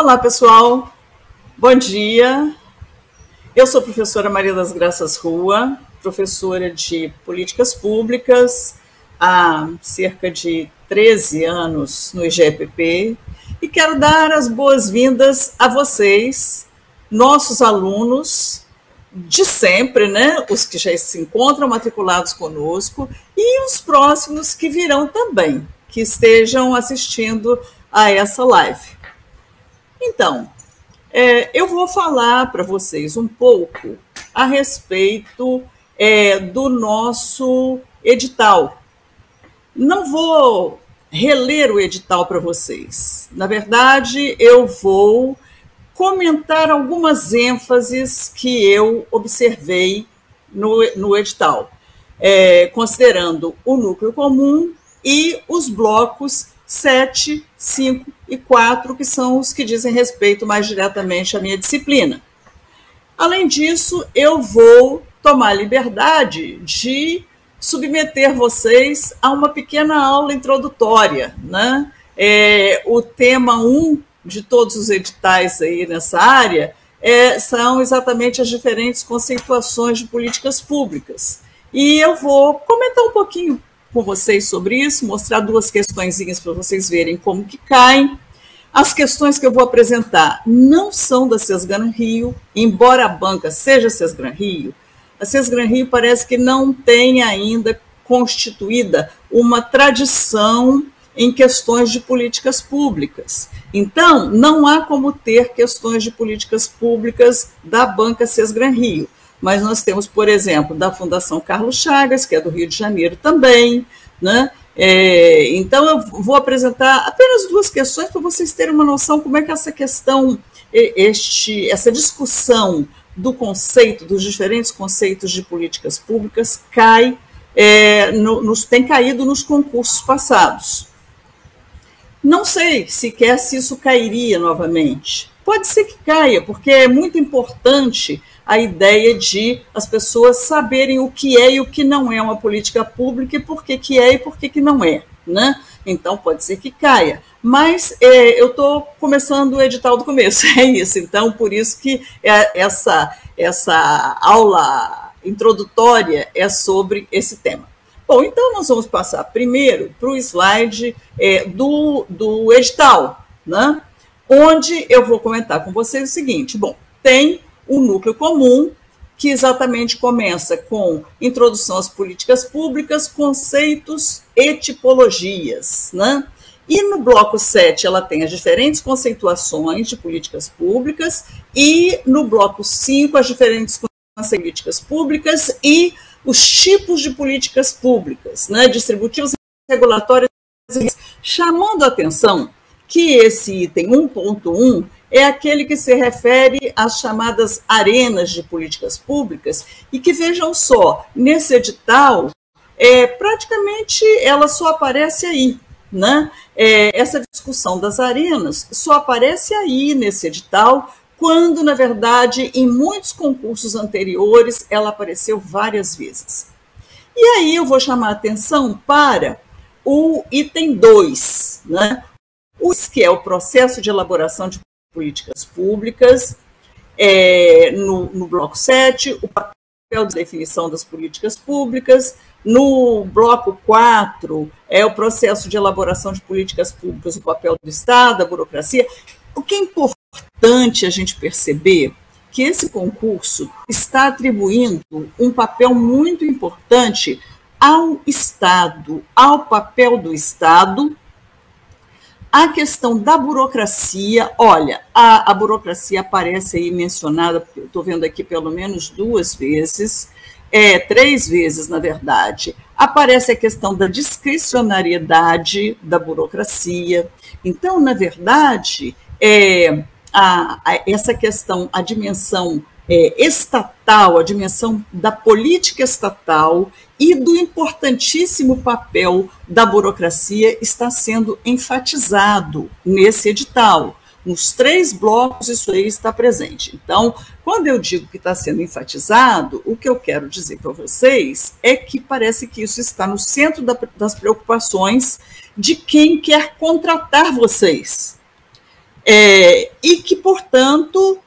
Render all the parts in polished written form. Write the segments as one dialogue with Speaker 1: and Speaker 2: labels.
Speaker 1: Olá, pessoal. Bom dia. Eu sou a professora Maria das Graças Rua, professora de Políticas Públicas há cerca de 13 anos no IGEPP e quero dar as boas-vindas a vocês, nossos alunos de sempre, né? Os que já se encontram matriculados conosco e os próximos que virão também, que estejam assistindo a essa live. Então, eu vou falar para vocês um pouco a respeito do nosso edital. Não vou reler o edital para vocês. Na verdade, eu vou comentar algumas ênfases que eu observei no edital, considerando o núcleo comum e os blocos 7, 5 e 4, que são os que dizem respeito mais diretamente à minha disciplina. Além disso, eu vou tomar a liberdade de submeter vocês a uma pequena aula introdutória, né? O tema 1 de todos os editais aí nessa área são exatamente as diferentes conceituações de políticas públicas. E eu vou comentar um pouquinho com vocês sobre isso, mostrar duas questõezinhas para vocês verem como que caem. As questões que eu vou apresentar não são da Sesgran Rio, embora a banca seja Sesgran Rio, a Sesgran Rio parece que não tem ainda constituída uma tradição em questões de políticas públicas. Então, não há como ter questões de políticas públicas da banca Sesgran Rio. Mas nós temos, por exemplo, da Fundação Carlos Chagas, que é do Rio de Janeiro também, né? Então, eu vou apresentar apenas duas questões para vocês terem uma noção como é que essa questão, essa discussão do conceito, dos diferentes conceitos de políticas públicas, tem caído nos concursos passados. Não sei sequer se isso cairia novamente. Pode ser que caia, porque é muito importante a ideia de as pessoas saberem o que é e o que não é uma política pública e por que é e por que não é, né? Então, pode ser que caia. Mas eu estou começando o edital do começo, é isso. Então, por isso que essa aula introdutória é sobre esse tema. Bom, então nós vamos passar primeiro para o slide do edital, né? Onde eu vou comentar com vocês o seguinte. Bom, tem o núcleo comum, que exatamente começa com introdução às políticas públicas, conceitos e tipologias, né? E no bloco 7 ela tem as diferentes conceituações de políticas públicas e no bloco 5 as diferentes políticas públicas e os tipos de políticas públicas, né? Distributivas, regulatórias, chamando a atenção que esse item 1.1 é aquele que se refere às chamadas arenas de políticas públicas e que, vejam só, nesse edital, praticamente ela só aparece aí, né? Essa discussão das arenas só aparece aí nesse edital, quando, na verdade, em muitos concursos anteriores, ela apareceu várias vezes. E aí eu vou chamar a atenção para o item 2, né? Que é o processo de elaboração de políticas públicas, no bloco 7, o papel de definição das políticas públicas, no bloco 4, é o processo de elaboração de políticas públicas, o papel do Estado, a burocracia. O que é importante a gente perceber que esse concurso está atribuindo um papel muito importante ao Estado, ao papel do Estado. A questão da burocracia, olha, a burocracia aparece aí mencionada, estou vendo aqui pelo menos 2 vezes, 3 vezes, na verdade. Aparece a questão da discricionariedade da burocracia. Então, na verdade, essa questão, a dimensão estatal, a dimensão da política estatal e do importantíssimo papel da burocracia está sendo enfatizado nesse edital. Nos 3 blocos isso aí está presente. Então, quando eu digo que está sendo enfatizado, o que eu quero dizer para vocês é que parece que isso está no centro das preocupações de quem quer contratar vocês. e que, portanto,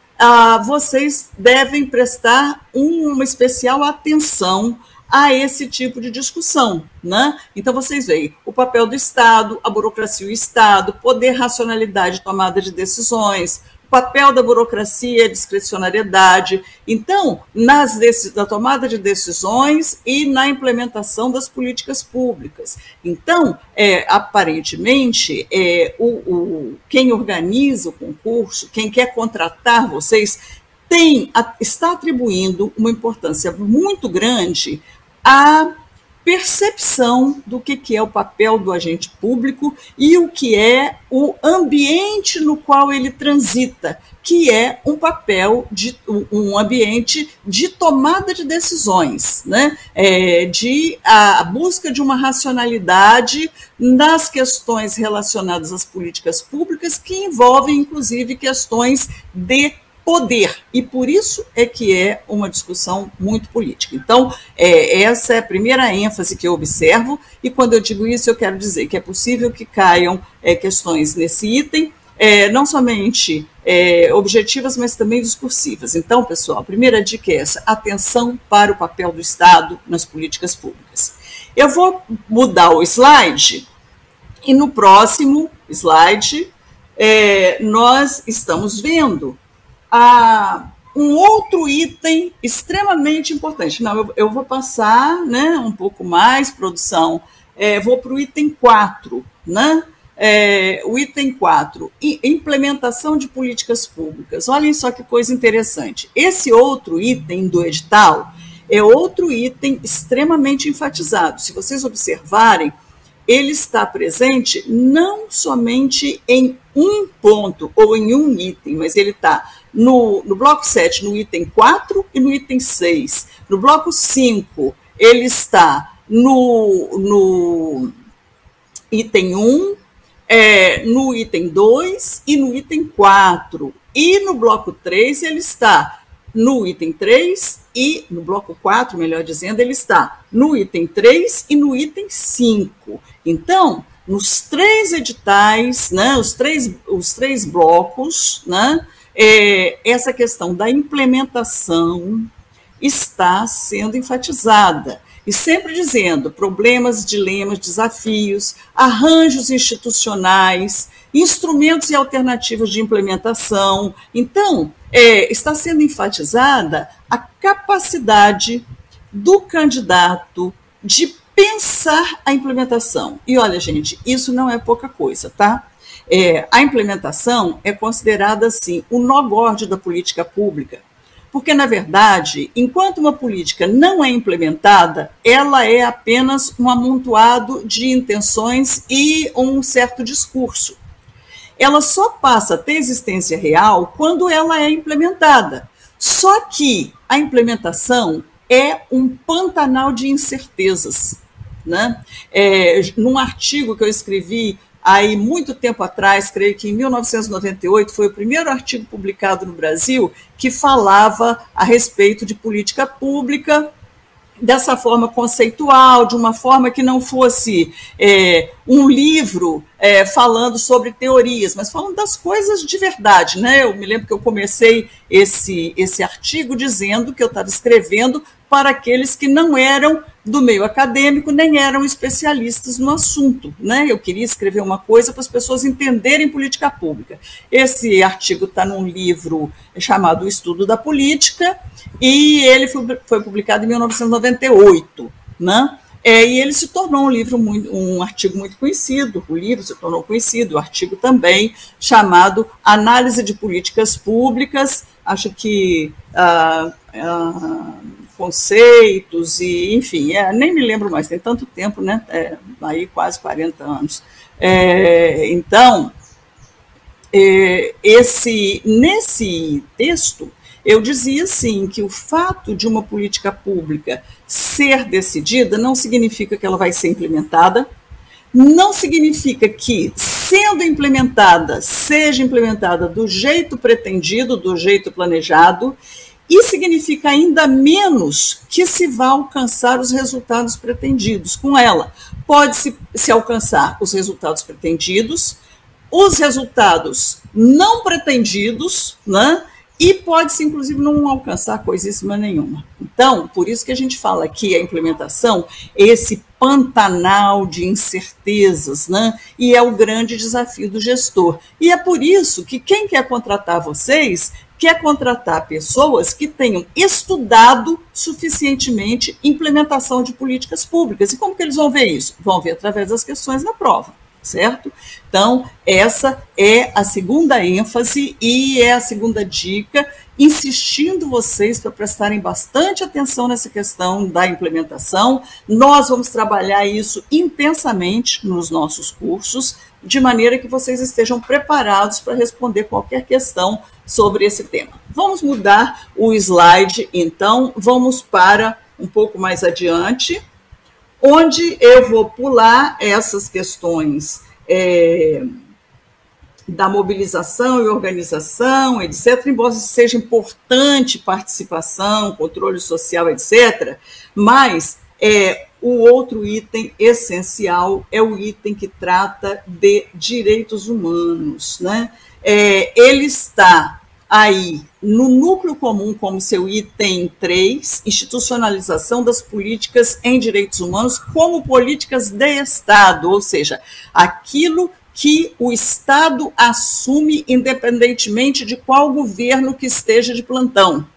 Speaker 1: vocês devem prestar uma especial atenção a esse tipo de discussão, né? Então, vocês veem o papel do Estado, a burocracia e o Estado, poder, racionalidade, tomada de decisões, o papel da burocracia, a discricionariedade. Então, na tomada de decisões e na implementação das políticas públicas. Então, aparentemente, quem organiza o concurso, quem quer contratar vocês, está atribuindo uma importância muito grande à percepção do que é o papel do agente público e o que é o ambiente no qual ele transita, que é um ambiente de tomada de decisões, né? A busca de uma racionalidade nas questões relacionadas às políticas públicas, que envolvem, inclusive, questões de poder, e por isso é que é uma discussão muito política. Então, essa é a primeira ênfase que eu observo, e quando eu digo isso, eu quero dizer que é possível que caiam questões nesse item, não somente objetivas, mas também discursivas. Então, pessoal, a primeira dica é essa: atenção para o papel do Estado nas políticas públicas. Eu vou mudar o slide, e no próximo slide nós estamos vendo um outro item extremamente importante. Não, eu vou passar, né, um pouco mais, produção, vou para o item 4, né? O item 4, implementação de políticas públicas. Olhem só que coisa interessante. Esse outro item do edital é outro item extremamente enfatizado. Se vocês observarem, ele está presente não somente em um ponto ou em um item, mas ele está no bloco 7, no item 4 e no item 6. No bloco 5, ele está no item 1, no item 2 e no item 4. E no bloco 3, ele está no item 3 e no bloco 4, melhor dizendo, ele está no item 3 e no item 5. Então, nos três editais, né, os três blocos, né, essa questão da implementação está sendo enfatizada. E sempre dizendo problemas, dilemas, desafios, arranjos institucionais, instrumentos e alternativas de implementação. Então, está sendo enfatizada a capacidade do candidato de pensar a implementação. E olha, gente, isso não é pouca coisa, tá? A implementação é considerada, assim, o nó górdio da política pública, porque, na verdade, enquanto uma política não é implementada, ela é apenas um amontoado de intenções e um certo discurso. Ela só passa a ter existência real quando ela é implementada. Só que a implementação é um pantanal de incertezas, né? Num artigo que eu escrevi aí muito tempo atrás, creio que em 1998, foi o primeiro artigo publicado no Brasil que falava a respeito de política pública dessa forma conceitual, de uma forma que não fosse um livro falando sobre teorias, mas falando das coisas de verdade, né? Eu me lembro que eu comecei esse artigo dizendo que eu estava escrevendo para aqueles que não eram do meio acadêmico, nem eram especialistas no assunto, né? Eu queria escrever uma coisa para as pessoas entenderem política pública. Esse artigo está num livro chamado O Estudo da Política, e ele foi publicado em 1998, né? E ele se tornou um artigo muito conhecido, o livro se tornou conhecido, o artigo também, chamado Análise de Políticas Públicas, acho que conceitos, e enfim, nem me lembro mais, tem tanto tempo, né? Aí quase 40 anos. Então, nesse texto, eu dizia assim, que o fato de uma política pública ser decidida não significa que ela vai ser implementada, não significa que, sendo implementada, seja implementada do jeito pretendido, do jeito planejado, e significa ainda menos que se vá alcançar os resultados pretendidos com ela. Pode-se alcançar os resultados pretendidos os resultados não pretendidos, né? E pode-se, inclusive, não alcançar coisíssima nenhuma. Então, por isso que a gente fala que a implementação é esse pantanal de incertezas, né? E é o grande desafio do gestor. E é por isso que quem quer contratar vocês quer contratar pessoas que tenham estudado suficientemente implementação de políticas públicas. E como que eles vão ver isso? Vão ver através das questões da prova. Certo? Então, essa é a segunda ênfase e é a segunda dica, insistindo vocês para prestarem bastante atenção nessa questão da implementação. Nós vamos trabalhar isso intensamente nos nossos cursos, de maneira que vocês estejam preparados para responder qualquer questão sobre esse tema. Vamos mudar o slide, então, vamos para um pouco mais adiante, onde eu vou pular essas questões da mobilização e organização, etc., embora seja importante participação, controle social, etc., mas o outro item essencial é o item que trata de direitos humanos, né? Ele está aí no núcleo comum como seu item 3, institucionalização das políticas em direitos humanos como políticas de Estado, ou seja, aquilo que o Estado assume independentemente de qual governo que esteja de plantão.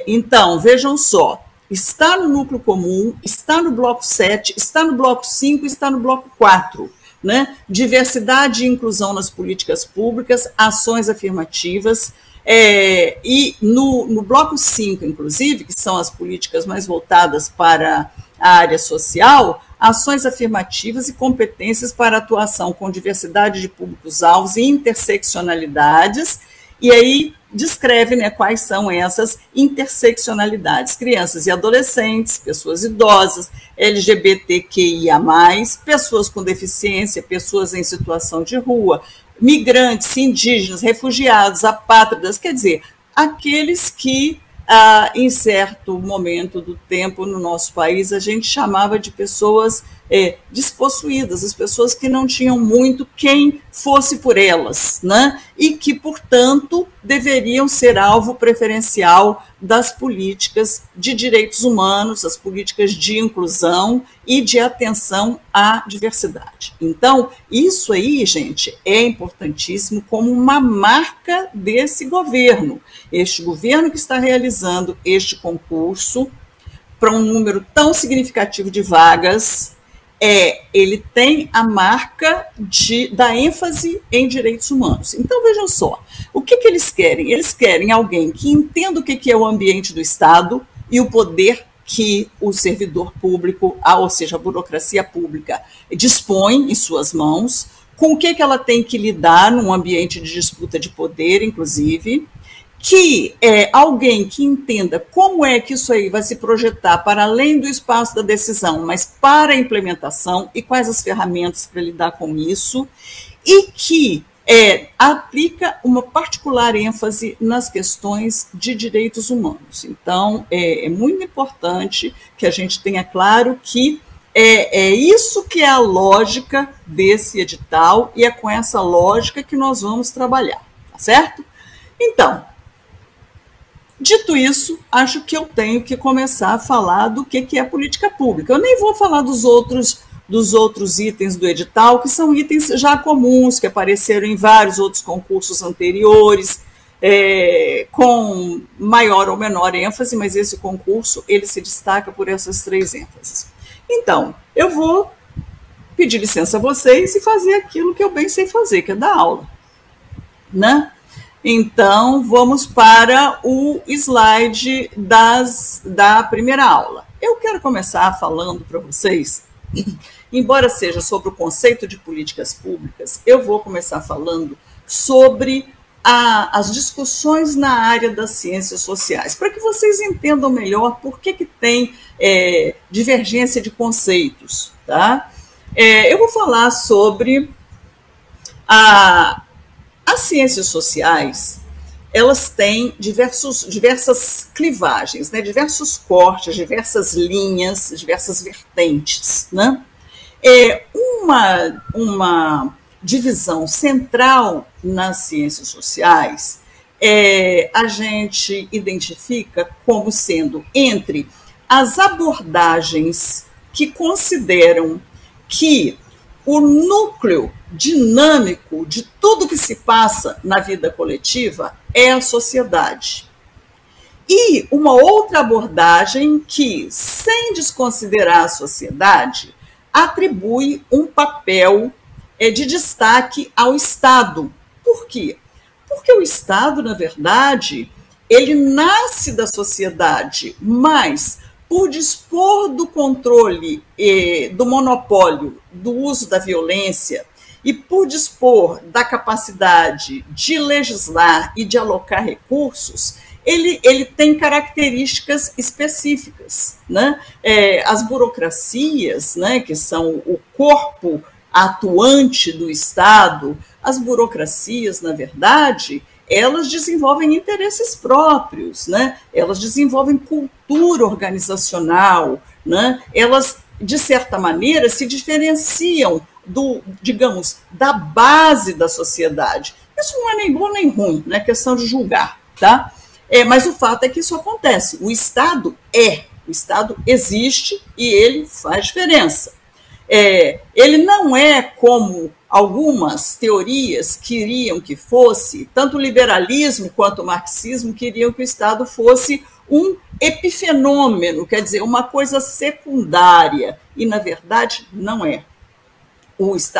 Speaker 1: Então, vejam só, está no núcleo comum, está no bloco 7, está no bloco 5, está no bloco 4. Né? Diversidade e inclusão nas políticas públicas, ações afirmativas, e no bloco 5, inclusive, que são as políticas mais voltadas para a área social, ações afirmativas e competências para atuação com diversidade de públicos-alvos e interseccionalidades, e aí descreve, né, quais são essas interseccionalidades: crianças e adolescentes, pessoas idosas, LGBTQIA+, pessoas com deficiência, pessoas em situação de rua, migrantes, indígenas, refugiados, apátridas, quer dizer, aqueles que, em certo momento do tempo no nosso país, a gente chamava de pessoas despossuídas, as pessoas que não tinham muito quem fosse por elas, né? E que, portanto, deveriam ser alvo preferencial das políticas de direitos humanos, das políticas de inclusão e de atenção à diversidade. Então, isso aí, gente, é importantíssimo como uma marca desse governo. Este governo que está realizando este concurso para um número tão significativo de vagas, ele tem a marca da ênfase em direitos humanos. Então, vejam só, o que eles querem? Eles querem alguém que entenda o que é o ambiente do Estado e o poder que o servidor público, ou seja, a burocracia pública, dispõe em suas mãos, com o que ela tem que lidar num ambiente de disputa de poder, inclusive, que alguém que entenda como é que isso aí vai se projetar para além do espaço da decisão, mas para a implementação e quais as ferramentas para lidar com isso, e que aplica uma particular ênfase nas questões de direitos humanos. Então, é muito importante que a gente tenha claro que é isso que é a lógica desse edital e é com essa lógica que nós vamos trabalhar, tá certo? Então, dito isso, acho que eu tenho que começar a falar do que é política pública. Eu nem vou falar dos outros itens do edital, que são itens já comuns, que apareceram em vários outros concursos anteriores, com maior ou menor ênfase, mas esse concurso ele se destaca por essas 3 ênfases. Então, eu vou pedir licença a vocês e fazer aquilo que eu bem sei fazer, que é dar aula, né? Então, vamos para o slide da primeira aula. Eu quero começar falando para vocês, embora seja sobre o conceito de políticas públicas, eu vou começar falando sobre as discussões na área das ciências sociais, para que vocês entendam melhor por que tem divergência de conceitos, tá? Eu vou falar sobre as ciências sociais. Elas têm diversas clivagens, né? Diversos cortes, diversas linhas, diversas vertentes, né? divisão central nas ciências sociais, a gente identifica como sendo entre as abordagens que consideram que o núcleo dinâmico de tudo que se passa na vida coletiva é a sociedade. E uma outra abordagem que, sem desconsiderar a sociedade, atribui um papel de destaque ao Estado. Por quê? Porque o Estado, na verdade, ele nasce da sociedade, mas por dispor do controle do monopólio do uso da violência e por dispor da capacidade de legislar e de alocar recursos, ele tem características específicas, né? As burocracias, né, que são o corpo atuante do Estado, as burocracias, na verdade, elas desenvolvem interesses próprios, né? Elas desenvolvem cultura organizacional, né? Elas, de certa maneira, se diferenciam digamos, da base da sociedade. Isso não é nem bom nem ruim, não é questão de julgar, tá? Mas o fato é que isso acontece. O Estado existe e ele faz diferença. Ele não é como algumas teorias queriam que fosse, tanto o liberalismo quanto o marxismo queriam que o Estado fosse um epifenômeno, quer dizer, uma coisa secundária, e na verdade não é.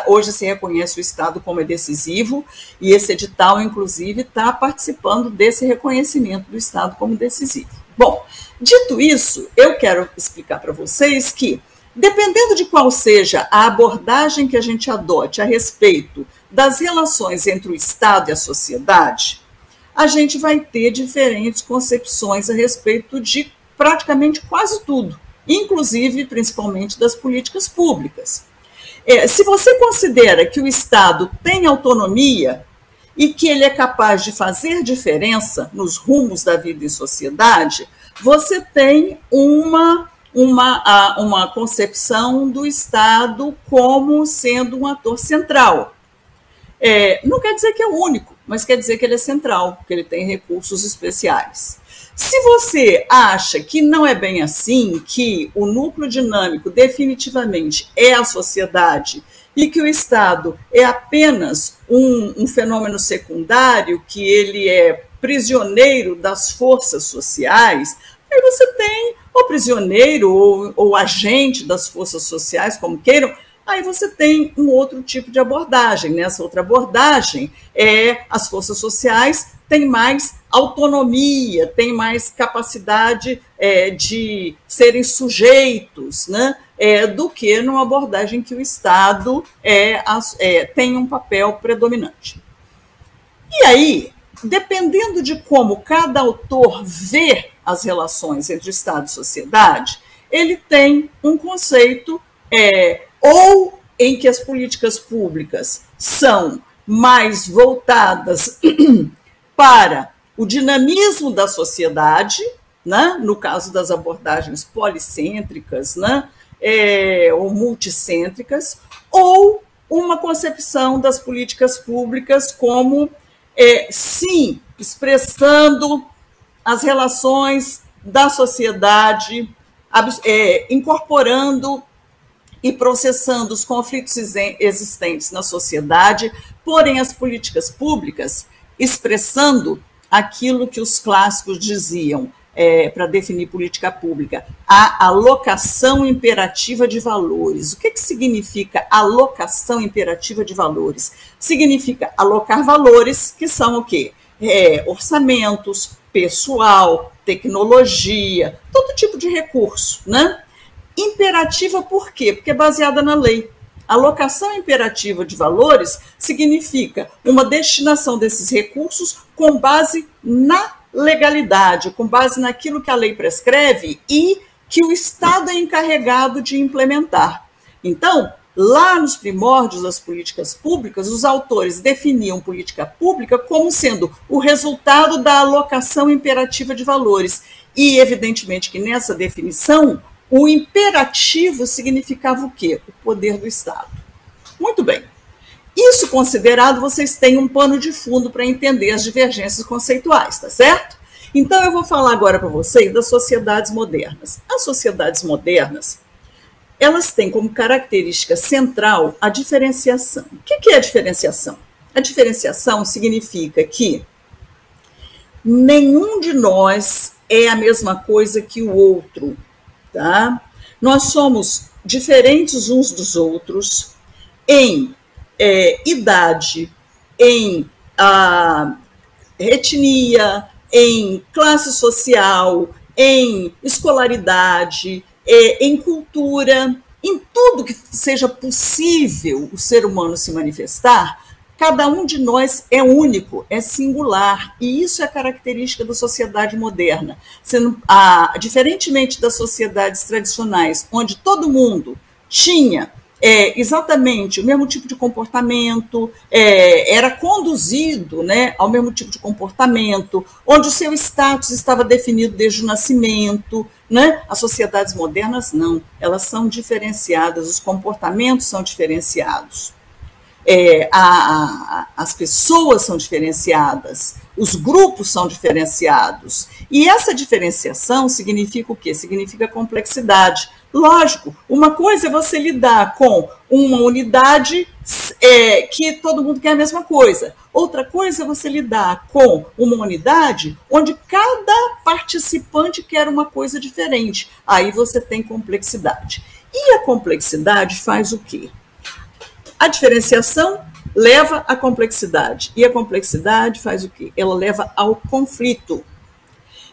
Speaker 1: Hoje se reconhece o Estado como decisivo, e esse edital, inclusive, está participando desse reconhecimento do Estado como decisivo. Bom, dito isso, eu quero explicar para vocês que, dependendo de qual seja a abordagem que a gente adote a respeito das relações entre o Estado e a sociedade, a gente vai ter diferentes concepções a respeito de praticamente quase tudo, inclusive, principalmente, das políticas públicas. Se você considera que o Estado tem autonomia e que ele é capaz de fazer diferença nos rumos da vida em sociedade, você tem uma concepção do Estado como sendo um ator central. Não quer dizer que é o único, mas quer dizer que ele é central, que ele tem recursos especiais. Se você acha que não é bem assim, que o núcleo dinâmico definitivamente é a sociedade e que o Estado é apenas um fenômeno secundário, que ele é prisioneiro das forças sociais, aí você tem o prisioneiro ou agente das forças sociais, como queiram, aí você tem um outro tipo de abordagem. Nessa outra abordagem, as forças sociais têm mais autonomia, têm mais capacidade de serem sujeitos, né, do que numa abordagem que o Estado tem um papel predominante. E aí, dependendo de como cada autor vê as relações entre Estado e sociedade, ele tem um conceito ou em que as políticas públicas são mais voltadas para o dinamismo da sociedade, né? No caso das abordagens policêntricas, né? Ou multicêntricas, ou uma concepção das políticas públicas como, sim, expressando as relações da sociedade, incorporando e processando os conflitos existentes na sociedade, porém as políticas públicas expressando aquilo que os clássicos diziam para definir política pública, a alocação imperativa de valores. O que significa alocação imperativa de valores? Significa alocar valores que são o quê? Orçamentos, pessoal, tecnologia, todo tipo de recurso, né? Imperativa por quê? Porque é baseada na lei. A alocação imperativa de valores significa uma destinação desses recursos com base na legalidade, com base naquilo que a lei prescreve e que o Estado é encarregado de implementar. Então, lá nos primórdios das políticas públicas, os autores definiam política pública como sendo o resultado da alocação imperativa de valores. E, evidentemente, que nessa definição, o imperativo significava o quê? O poder do Estado. Muito bem. Isso considerado, vocês têm um pano de fundo para entender as divergências conceituais, tá certo? Então, eu vou falar agora para vocês das sociedades modernas. As sociedades modernas, elas têm como característica central a diferenciação. O que é a diferenciação? A diferenciação significa que nenhum de nós é a mesma coisa que o outro, tá? Nós somos diferentes uns dos outros em idade, em etnia, em classe social, em escolaridade, em cultura, em tudo que seja possível o ser humano se manifestar. Cada um de nós é único, é singular, e isso é característica da sociedade moderna. Diferentemente das sociedades tradicionais, onde todo mundo tinha exatamente o mesmo tipo de comportamento, era conduzido, né, ao mesmo tipo de comportamento, onde o seu status estava definido desde o nascimento, né? As sociedades modernas não, elas são diferenciadas, os comportamentos são diferenciados. As pessoas são diferenciadas, os grupos são diferenciados. E essa diferenciação significa o quê? Significa complexidade. Lógico, uma coisa é você lidar com uma unidade que todo mundo quer a mesma coisa. Outra coisa é você lidar com uma unidade onde cada participante quer uma coisa diferente. Aí você tem complexidade. E a complexidade faz o quê? A diferenciação leva à complexidade. E a complexidade faz o quê? Ela leva ao conflito.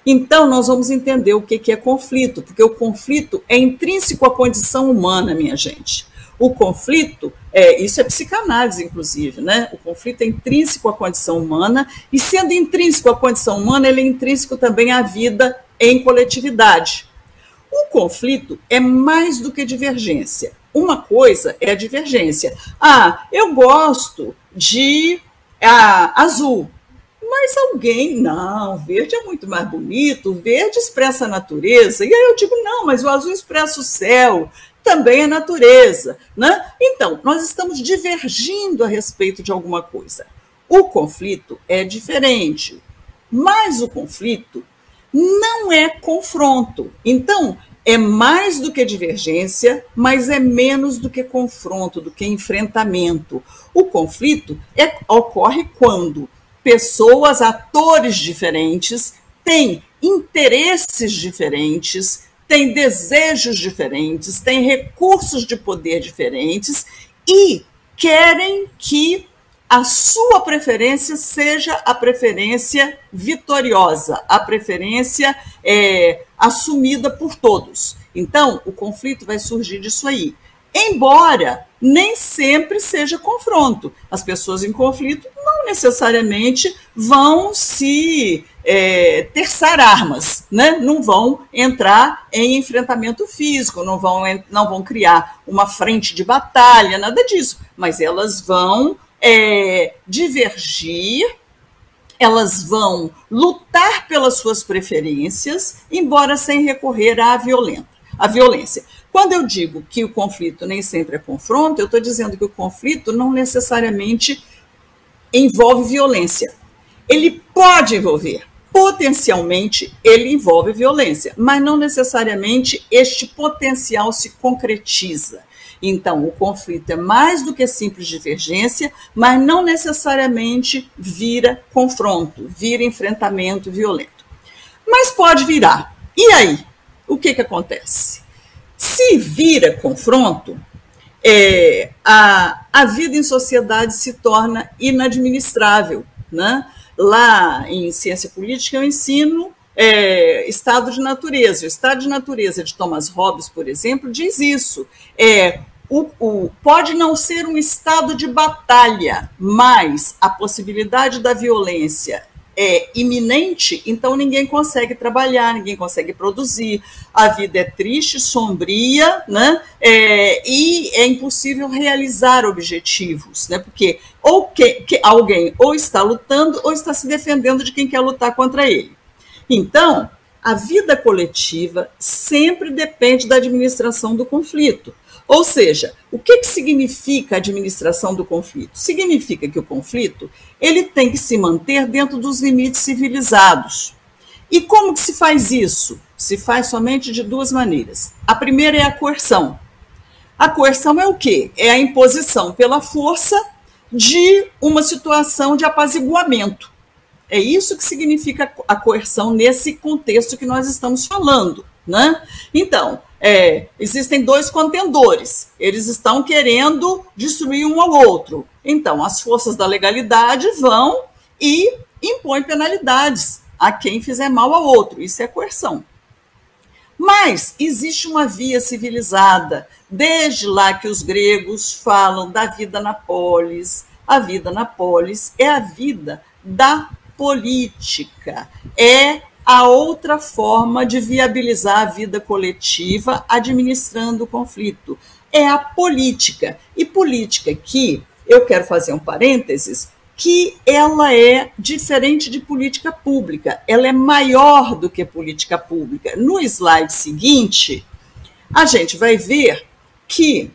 Speaker 1: Então, nós vamos entender o que é conflito, porque o conflito é intrínseco à condição humana, minha gente. O conflito, isso é psicanálise, inclusive, né? O conflito é intrínseco à condição humana, e sendo intrínseco à condição humana, ele é intrínseco também à vida em coletividade. O conflito é mais do que divergência. Uma coisa é a divergência. Eu gosto de azul, mas alguém, não, verde é muito mais bonito, o verde expressa a natureza. E aí eu digo, não, mas o azul expressa o céu, também a natureza, né? Então, nós estamos divergindo a respeito de alguma coisa. O conflito é diferente, mas o conflito não é confronto. Então, é mais do que divergência, mas é menos do que confronto, do que enfrentamento. O conflito ocorre quando pessoas, atores diferentes, têm interesses diferentes, têm desejos diferentes, têm recursos de poder diferentes e querem que a sua preferência seja a preferência vitoriosa, a preferência assumida por todos. Então, o conflito vai surgir disso aí. Embora nem sempre seja confronto. As pessoas em conflito não necessariamente vão se terçar armas, né? Não vão entrar em enfrentamento físico, não vão criar uma frente de batalha, nada disso. Mas elas vão divergir, elas vão lutar pelas suas preferências, embora sem recorrer à violência. Quando eu digo que o conflito nem sempre é confronto, eu estou dizendo que o conflito não necessariamente envolve violência. Ele pode envolver, potencialmente ele envolve violência, mas não necessariamente este potencial se concretiza. Então, o conflito é mais do que simples divergência, mas não necessariamente vira confronto, vira enfrentamento violento. Mas pode virar. E aí? O que acontece? Se vira confronto, a vida em sociedade se torna inadministrável, né? Lá em ciência política eu ensino estado de natureza. O estado de natureza de Thomas Hobbes, por exemplo, diz isso. Pode não ser um estado de batalha, mas a possibilidade da violência é iminente, então ninguém consegue trabalhar, ninguém consegue produzir, a vida é triste, sombria, né? E é impossível realizar objetivos, né? Porque alguém ou está lutando ou está se defendendo de quem quer lutar contra ele. Então, a vida coletiva sempre depende da administração do conflito. Ou seja, o que significa a administração do conflito? Significa que o conflito ele tem que se manter dentro dos limites civilizados. E como que se faz isso? Se faz somente de duas maneiras. A primeira é a coerção. A coerção é o quê? É a imposição pela força de uma situação de apaziguamento. É isso que significa a coerção nesse contexto que nós estamos falando, né? Então, existem dois contendores, eles estão querendo destruir um ao outro. Então, as forças da legalidade vão e impõem penalidades a quem fizer mal ao outro. Isso é coerção. Mas existe uma via civilizada, desde lá que os gregos falam da vida na polis. A vida na polis é a vida da política, é a outra forma de viabilizar a vida coletiva administrando o conflito. É a política. E política aqui, eu quero fazer um parênteses, que ela é diferente de política pública, ela é maior do que política pública. No slide seguinte, a gente vai ver que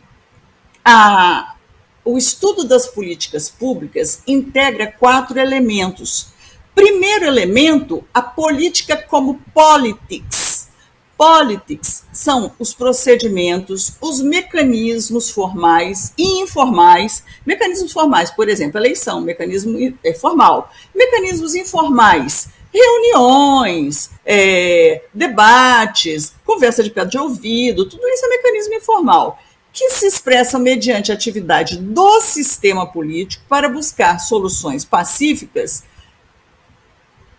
Speaker 1: o estudo das políticas públicas integra 4 elementos. Primeiro elemento, a política como politics. Politics são os procedimentos, os mecanismos formais e informais. Mecanismos formais, por exemplo, eleição, mecanismo formal. Mecanismos informais, reuniões, debates, conversa de perto de ouvido, tudo isso é mecanismo informal, que se expressa mediante a atividade do sistema político para buscar soluções pacíficas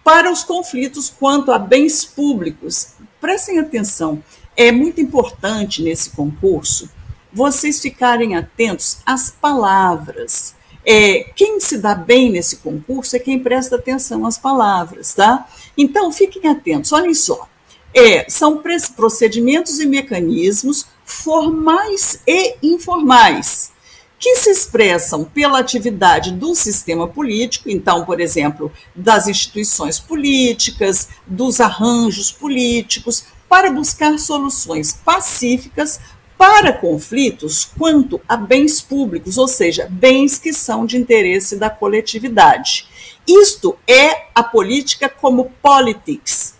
Speaker 1: para os conflitos quanto a bens públicos. Prestem atenção, é muito importante nesse concurso vocês ficarem atentos às palavras. Quem se dá bem nesse concurso é quem presta atenção às palavras, tá? Então, fiquem atentos, olhem só. São procedimentos e mecanismos formais e informais, que se expressam pela atividade do sistema político, então, por exemplo, das instituições políticas, dos arranjos políticos, para buscar soluções pacíficas para conflitos quanto a bens públicos, ou seja, bens que são de interesse da coletividade. Isto é a política como politics.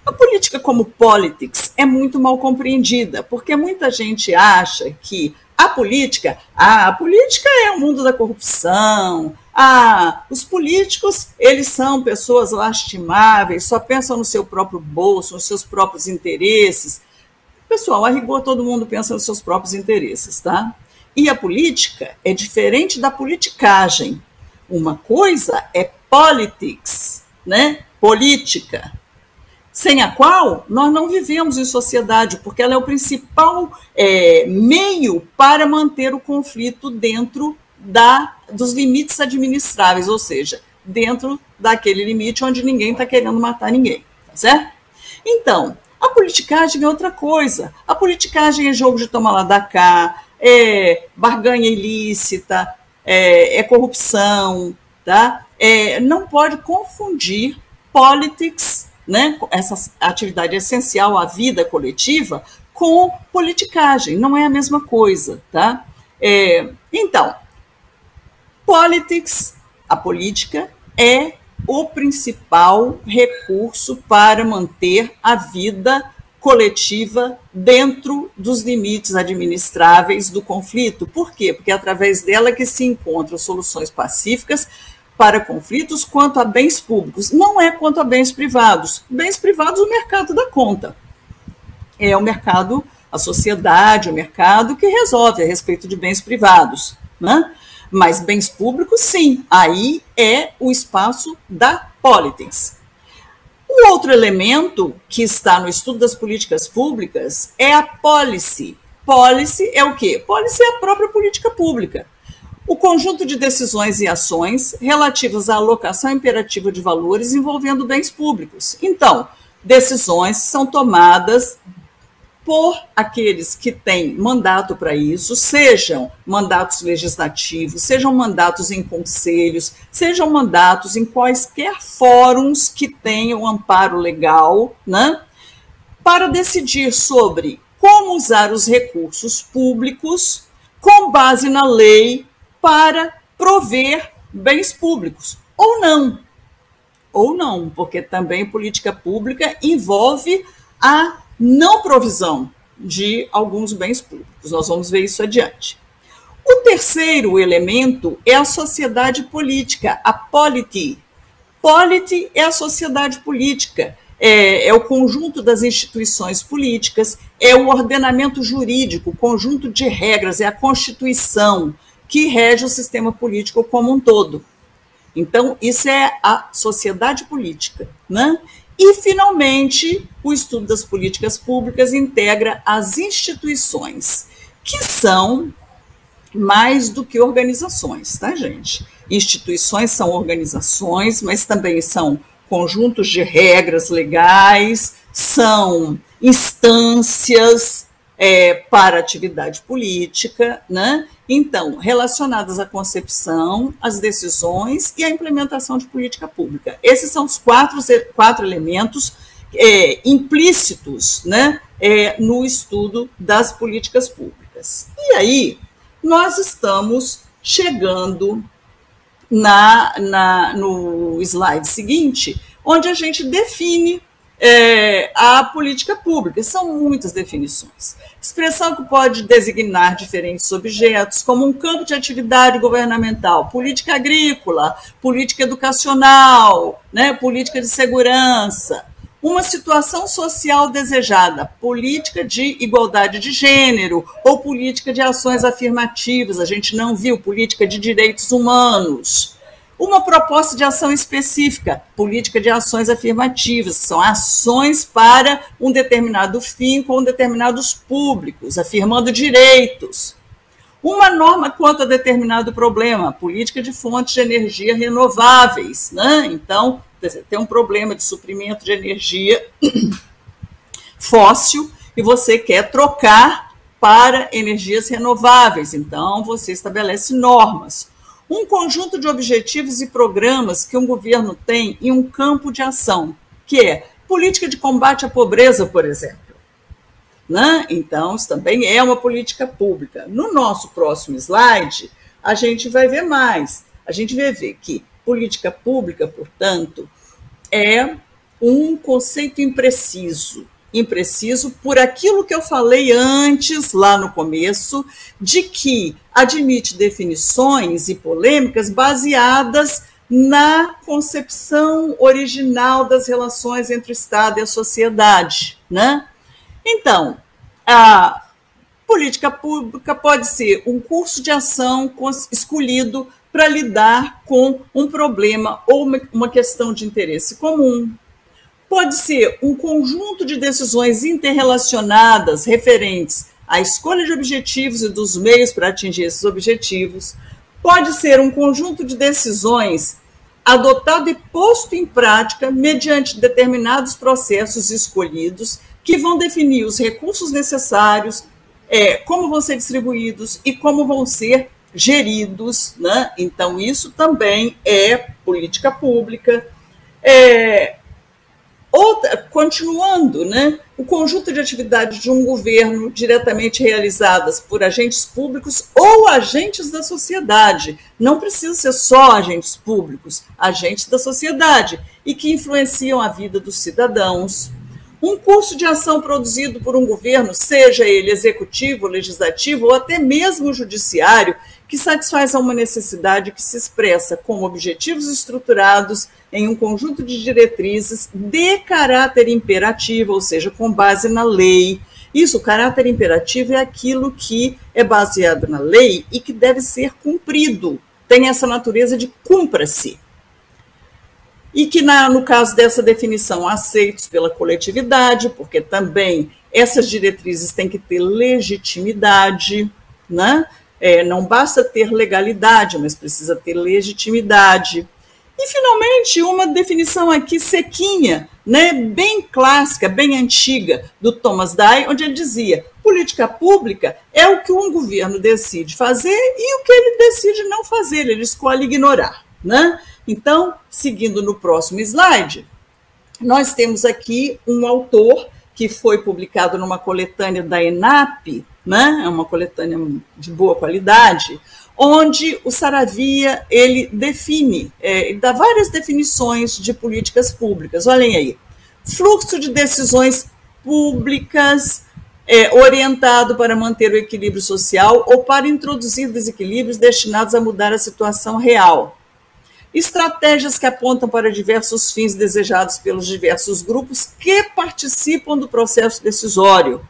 Speaker 1: A política como politics é muito mal compreendida, porque muita gente acha que a política é o mundo da corrupção, os políticos, eles são pessoas lastimáveis, só pensam no seu próprio bolso, nos seus próprios interesses. Pessoal, a rigor todo mundo pensa nos seus próprios interesses, tá? E a política é diferente da politicagem. Uma coisa é politics, né? Política, sem a qual nós não vivemos em sociedade, porque ela é o principal meio para manter o conflito dentro dos limites administráveis, ou seja, dentro daquele limite onde ninguém está querendo matar ninguém, tá certo? Então, a politicagem é outra coisa. A politicagem é jogo de toma lá da cá, é barganha ilícita, é corrupção, tá? Não pode confundir politics, né, essa atividade essencial à vida coletiva, com politicagem, não é a mesma coisa, tá? Então, politics, a política, é o principal recurso para manter a vida coletiva dentro dos limites administráveis do conflito. Por quê? Porque é através dela que se encontram soluções pacíficas para conflitos quanto a bens públicos. Não é quanto a bens privados. Bens privados, o mercado dá conta. É o mercado, a sociedade, o mercado que resolve a respeito de bens privados, né? Mas bens públicos, sim. Aí é o espaço da politics. O outro elemento que está no estudo das políticas públicas é a policy. Policy é o quê? Policy é a própria política pública. O conjunto de decisões e ações relativas à alocação imperativa de valores envolvendo bens públicos. Então, decisões são tomadas por aqueles que têm mandato para isso, sejam mandatos legislativos, sejam mandatos em conselhos, sejam mandatos em quaisquer fóruns que tenham amparo legal, né, para decidir sobre como como usar os recursos públicos com base na lei para prover bens públicos, ou não, porque também política pública envolve a não provisão de alguns bens públicos. Nós vamos ver isso adiante. O terceiro elemento é a sociedade política, a polity. Polity é a sociedade política, é o conjunto das instituições políticas, é o ordenamento jurídico, o conjunto de regras, é a Constituição que rege o sistema político como um todo. Então, isso é a sociedade política, né? E, finalmente, o estudo das políticas públicas integra as instituições, que são mais do que organizações, tá, gente? Instituições são organizações, mas também são conjuntos de regras legais, são instâncias para atividade política, né? Então, relacionadas à concepção, às decisões e à implementação de política pública. Esses são os quatro elementos implícitos, né, no estudo das políticas públicas. E aí, nós estamos chegando no slide seguinte, onde a gente define a política pública. São muitas definições. Expressão que pode designar diferentes objetos, como um campo de atividade governamental, política agrícola, política educacional, né, política de segurança, uma situação social desejada, política de igualdade de gênero ou política de ações afirmativas, a gente não viu, política de direitos humanos. Uma proposta de ação específica, política de ações afirmativas, que são ações para um determinado fim com determinados públicos, afirmando direitos. Uma norma quanto a determinado problema, política de fontes de energia renováveis, né? Então, tem um problema de suprimento de energia fóssil e você quer trocar para energias renováveis, então você estabelece normas. Um conjunto de objetivos e programas que um governo tem em um campo de ação, que é política de combate à pobreza, por exemplo. Né? Então, isso também é uma política pública. No nosso próximo slide, a gente vai ver mais. A gente vai ver que política pública, portanto, é um conceito impreciso por aquilo que eu falei antes, lá no começo, de que admite definições e polêmicas baseadas na concepção original das relações entre o Estado e a sociedade, né? Então, a política pública pode ser um curso de ação escolhido para lidar com um problema ou uma questão de interesse comum. Pode ser um conjunto de decisões interrelacionadas referentes à escolha de objetivos e dos meios para atingir esses objetivos. Pode ser um conjunto de decisões adotado e posto em prática mediante determinados processos escolhidos que vão definir os recursos necessários, como vão ser distribuídos e como vão ser geridos, né? Então, isso também é política pública. Continuando, né, o conjunto de atividades de um governo diretamente realizadas por agentes públicos ou agentes da sociedade. Não precisa ser só agentes públicos, agentes da sociedade, e que influenciam a vida dos cidadãos. Um curso de ação produzido por um governo, seja ele executivo, legislativo ou até mesmo judiciário, que satisfaz a uma necessidade que se expressa com objetivos estruturados em um conjunto de diretrizes de caráter imperativo, ou seja, com base na lei. Isso, o caráter imperativo é aquilo que é baseado na lei e que deve ser cumprido. Tem essa natureza de cumpra-se. E que, no caso dessa definição, aceitos pela coletividade, porque também essas diretrizes têm que ter legitimidade, né? Não basta ter legalidade, mas precisa ter legitimidade. E, finalmente, uma definição aqui sequinha, né, bem clássica, bem antiga, do Thomas Dye, onde ele dizia: política pública é o que um governo decide fazer e o que ele decide não fazer, ele escolhe ignorar, né? Então, seguindo no próximo slide, nós temos aqui um autor que foi publicado numa coletânea da ENAP, né? É uma coletânea de boa qualidade, onde o Saravia ele define, ele dá várias definições de políticas públicas. Olhem aí, fluxo de decisões públicas orientado para manter o equilíbrio social ou para introduzir desequilíbrios destinados a mudar a situação real. Estratégias que apontam para diversos fins desejados pelos diversos grupos que participam do processo decisório.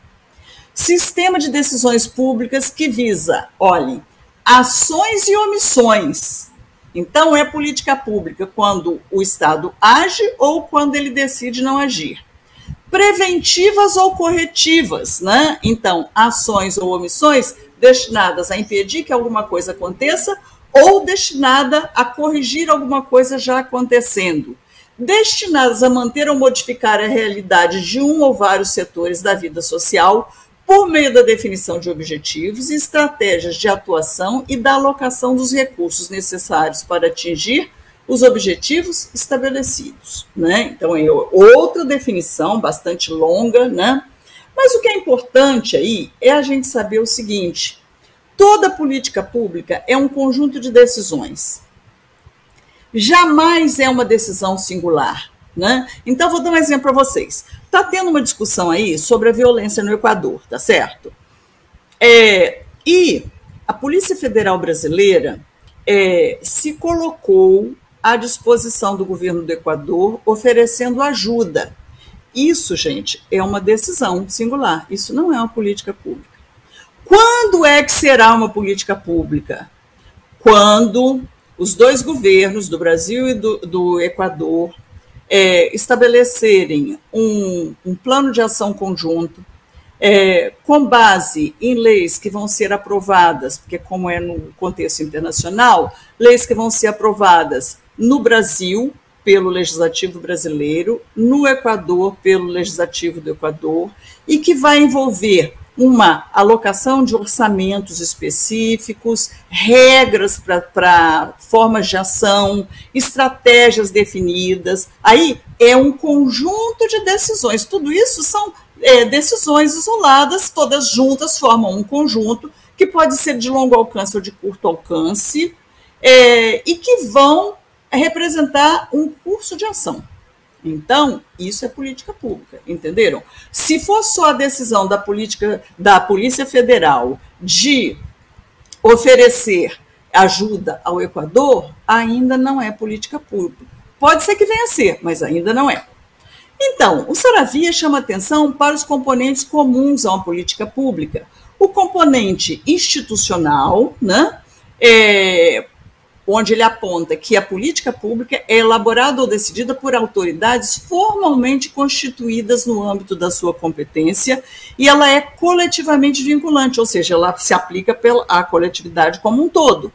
Speaker 1: Sistema de decisões públicas que visa, olhem, ações e omissões. Então, é política pública quando o Estado age ou quando ele decide não agir. Preventivas ou corretivas, né? Então, ações ou omissões destinadas a impedir que alguma coisa aconteça ou destinada a corrigir alguma coisa já acontecendo, destinadas a manter ou modificar a realidade de um ou vários setores da vida social por meio da definição de objetivos e estratégias de atuação e da alocação dos recursos necessários para atingir os objetivos estabelecidos, né? Então, é outra definição bastante longa, né? Mas o que é importante aí é a gente saber o seguinte: toda política pública é um conjunto de decisões. Jamais é uma decisão singular, né? Então, vou dar um exemplo para vocês. Está tendo uma discussão aí sobre a violência no Equador, tá certo? E a Polícia Federal Brasileira se colocou à disposição do governo do Equador, oferecendo ajuda. Isso, gente, é uma decisão singular. Isso não é uma política pública. Quando é que será uma política pública? Quando os dois governos, do Brasil e do Equador, estabelecerem um plano de ação conjunto, com base em leis que vão ser aprovadas, porque como é no contexto internacional, leis que vão ser aprovadas no Brasil, pelo Legislativo brasileiro, no Equador, pelo Legislativo do Equador, e que vai envolver uma alocação de orçamentos específicos, regras para formas de ação, estratégias definidas. Aí é um conjunto de decisões. Tudo isso são decisões isoladas, todas juntas formam um conjunto que pode ser de longo alcance ou de curto alcance, e que vão representar um curso de ação. Então, isso é política pública, entenderam? Se for só a decisão da Polícia Federal de oferecer ajuda ao Equador, ainda não é política pública. Pode ser que venha a ser, mas ainda não é. Então, o Saravia chama atenção para os componentes comuns a uma política pública. O componente institucional, né, onde ele aponta que a política pública é elaborada ou decidida por autoridades formalmente constituídas no âmbito da sua competência e ela é coletivamente vinculante, ou seja, ela se aplica à coletividade como um todo.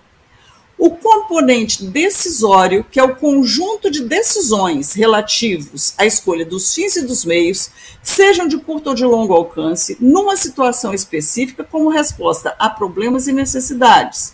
Speaker 1: O componente decisório, que é o conjunto de decisões relativos à escolha dos fins e dos meios, sejam de curto ou de longo alcance, numa situação específica como resposta a problemas e necessidades.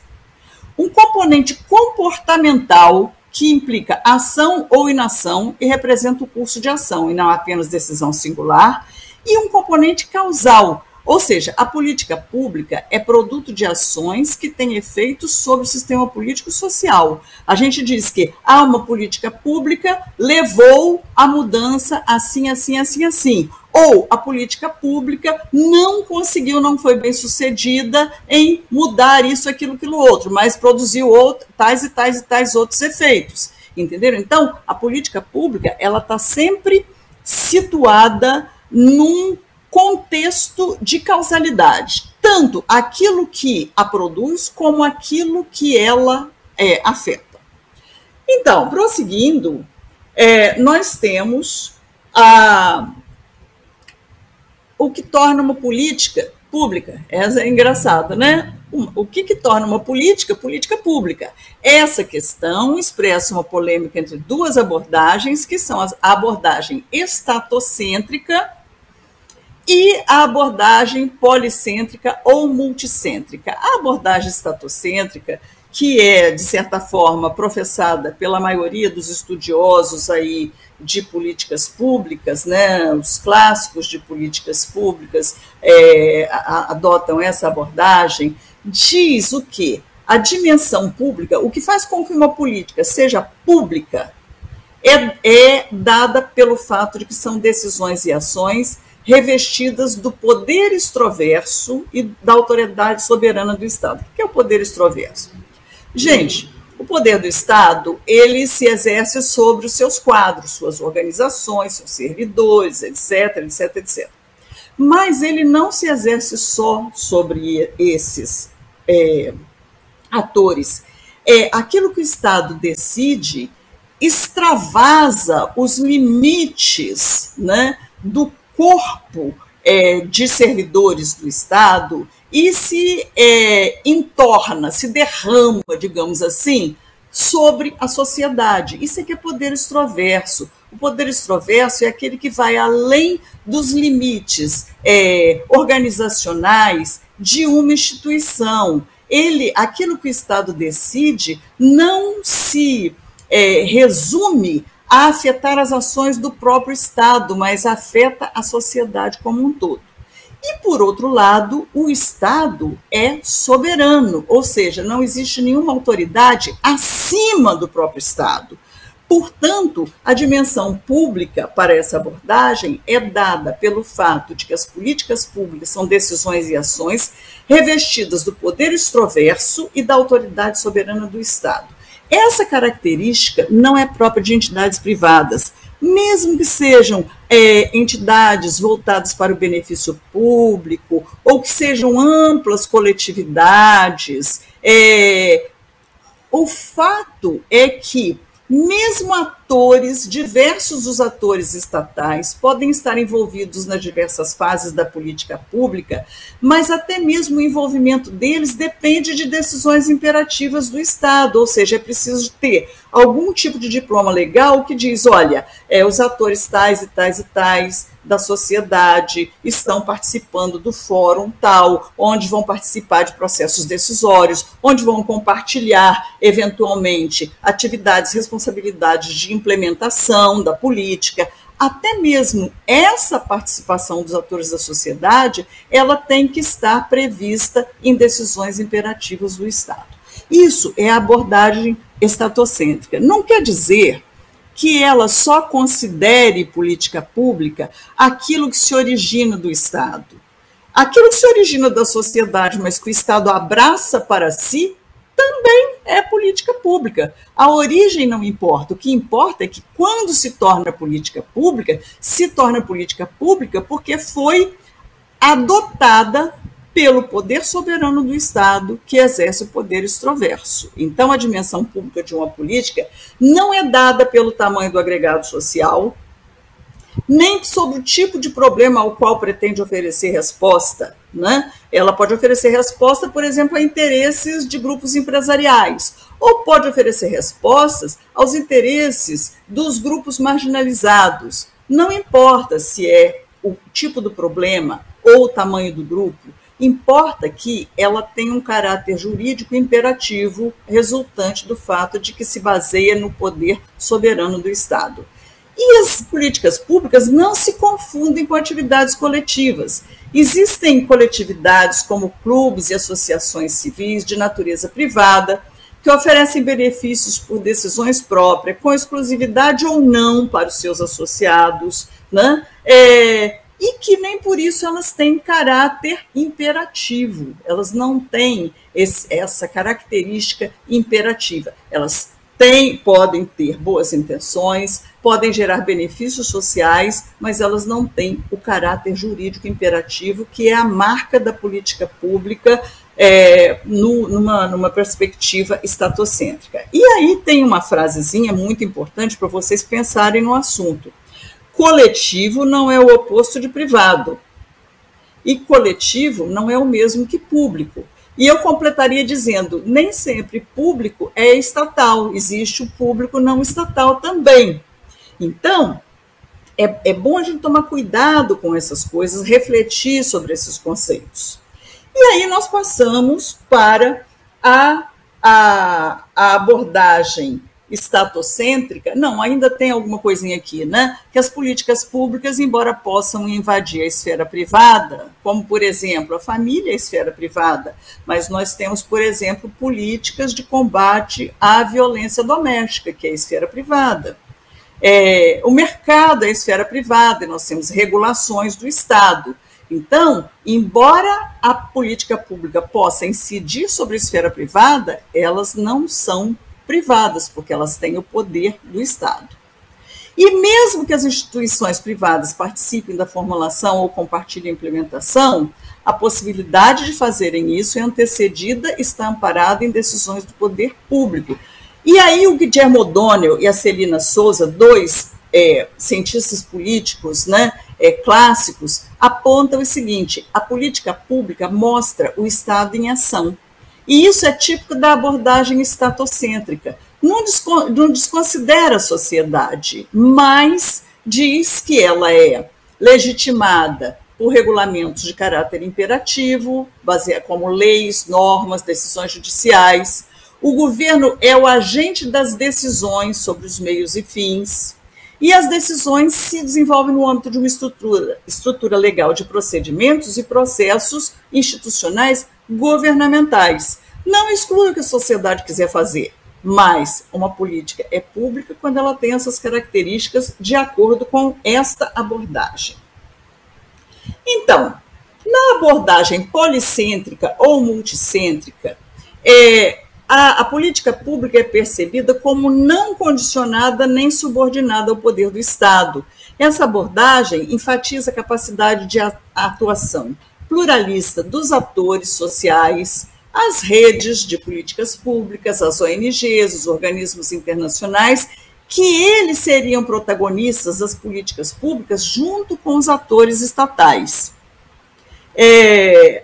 Speaker 1: Um componente comportamental, que implica ação ou inação e representa o curso de ação, e não apenas decisão singular, e um componente causal, ou seja, a política pública é produto de ações que têm efeitos sobre o sistema político-social. A gente diz que uma política pública levou à mudança assim, assim, assim, assim. Ou a política pública não conseguiu, não foi bem sucedida em mudar isso, aquilo, outro, mas produziu tais e tais e tais outros efeitos. Entenderam? Então, a política pública ela está sempre situada num contexto de causalidade, tanto aquilo que a produz como aquilo que ela afeta. Então, prosseguindo, nós temos o que torna uma política pública. Essa é engraçada, né? O que torna uma política pública? Essa questão expressa uma polêmica entre duas abordagens, que são a abordagem estatocêntrica e a abordagem policêntrica ou multicêntrica. A abordagem estatocêntrica, que é, de certa forma, professada pela maioria dos estudiosos aí de políticas públicas, né, os clássicos de políticas públicas adotam essa abordagem, diz o quê? A dimensão pública, o que faz com que uma política seja pública, é dada pelo fato de que são decisões e ações revestidas do poder extroverso e da autoridade soberana do Estado. O que é o poder extroverso? Gente, o poder do Estado, ele se exerce sobre os seus quadros, suas organizações, seus servidores, etc, etc, etc. Mas ele não se exerce só sobre esses atores. Aquilo que o Estado decide extravasa os limites, né, do corpo de servidores do Estado e se entorna, se derrama, digamos assim, sobre a sociedade. Isso é que é poder extroverso. O poder extroverso é aquele que vai além dos limites organizacionais de uma instituição. Aquilo que o Estado decide não se resume a afetar as ações do próprio Estado, mas afeta a sociedade como um todo. E, por outro lado, o Estado é soberano, ou seja, não existe nenhuma autoridade acima do próprio Estado. Portanto, a dimensão pública para essa abordagem é dada pelo fato de que as políticas públicas são decisões e ações revestidas do poder extroverso e da autoridade soberana do Estado. Essa característica não é própria de entidades privadas, mesmo que sejam entidades voltadas para o benefício público ou que sejam amplas coletividades. O fato é que mesmo diversos dos atores estatais podem estar envolvidos nas diversas fases da política pública, mas até mesmo o envolvimento deles depende de decisões imperativas do Estado, ou seja, é preciso ter algum tipo de diploma legal que diz, olha, os atores tais e tais e tais da sociedade estão participando do fórum tal, onde vão participar de processos decisórios, onde vão compartilhar, eventualmente, atividades, responsabilidades de implementação da política. Até mesmo essa participação dos atores da sociedade, ela tem que estar prevista em decisões imperativas do Estado. Isso é a abordagem estatocêntrica. Não quer dizer que ela só considere política pública aquilo que se origina do Estado. Aquilo que se origina da sociedade, mas que o Estado abraça para si, também é política pública. A origem não importa. O que importa é que, quando se torna política pública porque foi adotada pelo poder soberano do Estado, que exerce o poder extroverso. Então, a dimensão pública de uma política não é dada pelo tamanho do agregado social, nem sobre o tipo de problema ao qual pretende oferecer resposta, né? Ela pode oferecer resposta, por exemplo, a interesses de grupos empresariais, ou pode oferecer respostas aos interesses dos grupos marginalizados. Não importa se é o tipo do problema ou o tamanho do grupo, importa que ela tenha um caráter jurídico imperativo resultante do fato de que se baseia no poder soberano do Estado. E as políticas públicas não se confundem com atividades coletivas. Existem coletividades como clubes e associações civis de natureza privada que oferecem benefícios por decisões próprias, com exclusividade ou não para os seus associados, né? E que nem por isso elas têm caráter imperativo, elas não têm essa característica imperativa. Elas podem ter boas intenções, podem gerar benefícios sociais, mas elas não têm o caráter jurídico imperativo, que é a marca da política pública numa perspectiva estatocêntrica. E aí tem uma frasezinha muito importante para vocês pensarem no assunto. Coletivo não é o oposto de privado. E coletivo não é o mesmo que público. E eu completaria dizendo, nem sempre público é estatal, existe o público não estatal também. Então, é bom a gente tomar cuidado com essas coisas, refletir sobre esses conceitos. E aí nós passamos para a a abordagem estatocêntrica, não, ainda tem alguma coisinha aqui, né? Que as políticas públicas, embora possam invadir a esfera privada, como, por exemplo, a família é a esfera privada, mas nós temos, por exemplo, políticas de combate à violência doméstica, que é a esfera privada. O mercado é a esfera privada, e nós temos regulações do Estado. Então, embora a política pública possa incidir sobre a esfera privada, elas não são privadas, porque elas têm o poder do Estado. E mesmo que as instituições privadas participem da formulação ou compartilhem a implementação, a possibilidade de fazerem isso é antecedida, está amparada em decisões do poder público. E aí o Guilherme O'Donnell e a Celina Souza, dois cientistas políticos, né, clássicos, apontam o seguinte: a política pública mostra o Estado em ação. E isso é típico da abordagem estatocêntrica. Não desconsidera a sociedade, mas diz que ela é legitimada por regulamentos de caráter imperativo, como leis, normas, decisões judiciais. O governo é o agente das decisões sobre os meios e fins, e as decisões se desenvolvem no âmbito de uma estrutura legal de procedimentos e processos institucionais governamentais. Não exclui o que a sociedade quiser fazer, mas uma política é pública quando ela tem essas características de acordo com esta abordagem. Então, na abordagem policêntrica ou multicêntrica, a política pública é percebida como não condicionada nem subordinada ao poder do Estado. Essa abordagem enfatiza a capacidade de atuação pluralista dos atores sociais, as redes de políticas públicas, as ONGs, os organismos internacionais, que eles seriam protagonistas das políticas públicas junto com os atores estatais.